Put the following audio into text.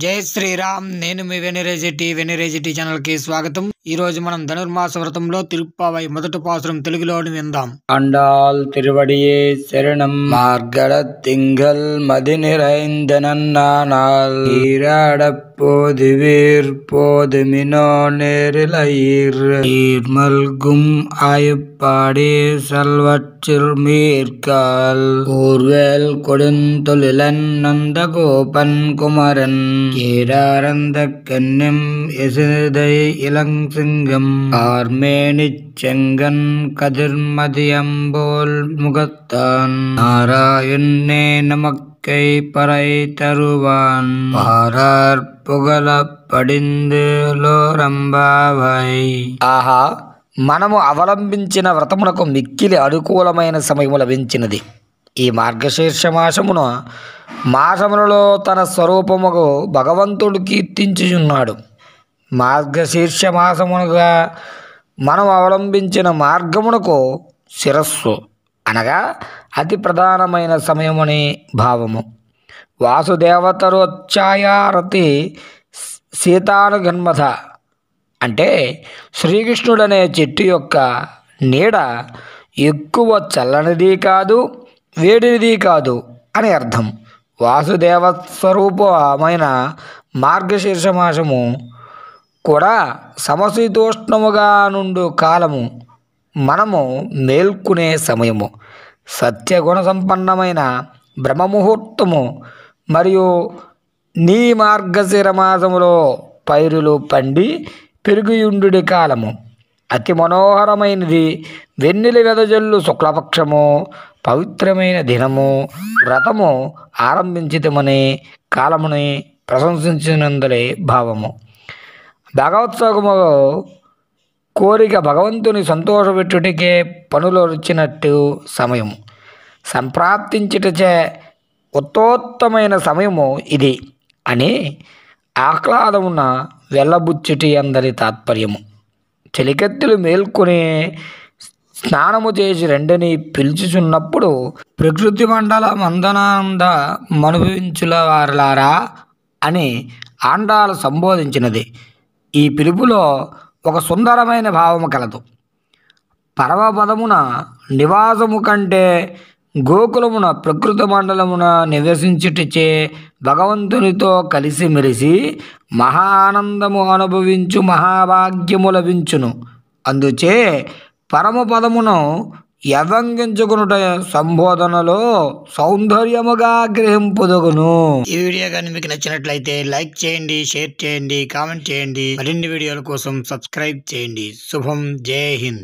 జై శ్రీరామ్. నేను మీ వెనిరేజిటీ ఛానల్ కి స్వాగతం. ఈ రోజు మనం ధనుర్మాస వ్రతంలో తిరుప్పావై మొదటి పాసురం తెలుగులోని విందాం. ஆண்டாள் திருவடியே சரணம். மார்கழ திங்கள் மதி நிறைந்த நன்னாள் ஈராடப்போது வீர் போதுமினோ நேரிலயிர் ஈர்மல்கும் ஆயுப்பாடி சல்வற்றில் மீர்கால் ஊர்வேல் கொடுந்தொழிலன் நந்த கோபன் குமரன் ஏராரந்த கன்னிம் எசிதை இளங்கிங்கம் ஆர்மேனிச் செங்கன் கதிர்மதியம்போல் முகத்தான் நாராயணே நமக்கை பறை தருவான் பாரார் புகழ படிந்து లోరంబావై. ఆహా, మనము అవలంబించిన వ్రతమునకు మిక్కిలి అనుకూలమైన సమయము లభించినది. ఈ మార్గశీర్ష మాసములలో తన స్వరూపముకు భగవంతుడు కీర్తించుచున్నాడు. మార్గశీర్ష మాసమునగా మనం అవలంబించిన మార్గమునకు శిరస్సు అనగా అతి ప్రధానమైన సమయమని భావము. వాసుదేవతరోచ్ఛాయారతి సీతానుగన్మథ అంటే శ్రీకృష్ణుడనే చెట్టు యొక్క నీడ ఎక్కువ చల్లనిది కాదు, వేడినిది కాదు అని అర్థం. వాసుదేవ స్వరూపమైన మార్గశీర్ష మాసము కూడా సమశీతోష్ణముగా నుండు కాలము, మనము మేల్కునే సమయము, సత్యగుణ సంపన్నమైన బ్రహ్మముహూర్తము మరియు నీ మార్గశిర మాసములో పైరులు పండి పెరుగుయుండు కాలము. అతి మనోహరమైనది, వెన్నెల వెదజల్లు శుక్లపక్షము, పవిత్రమైన దినము, వ్రతము ఆరంభించితమనే కాలముని ప్రశంసించినందులే భావము. భగవత్సవము కోరిక భగవంతుని సంతోషపెట్టుటకే పనులు వచ్చినట్టు సమయము సంప్రాప్తించుటచే ఉత్తోత్తమైన సమయము ఇది అని ఆహ్లాదమున వెళ్ళబుచ్చుటి అందరి తాత్పర్యము. చెలికత్తెలు మేల్కొని స్నానము చేసి రెండని పిలుచుచున్నప్పుడు ప్రకృతి మండల మందనానంద మనుభవించుల వారలారా అని ఆండాలు సంబోధించినది. ఈ పిలుపులో ఒక సుందరమైన భావము కలదు. పరమపదమున నివాసము కంటే గోకులమున ప్రకృతి మండలమున నివసించుటచే భగవంతునితో కలిసిమెలిసి మహా ఆనందము అనుభవించు మహాభాగ్యము లభించును. అందుచే పరమపదమును యవంగించుకునుట సంబోధనలో సౌందర్యముగా గ్రహింపుదగును. ఈ వీడియో కానీ మీకు నచ్చినట్లయితే లైక్ చేయండి, షేర్ చేయండి, కామెంట్ చేయండి. మరిన్ని వీడియోల కోసం సబ్స్క్రైబ్ చేయండి. శుభం. జై హింద్.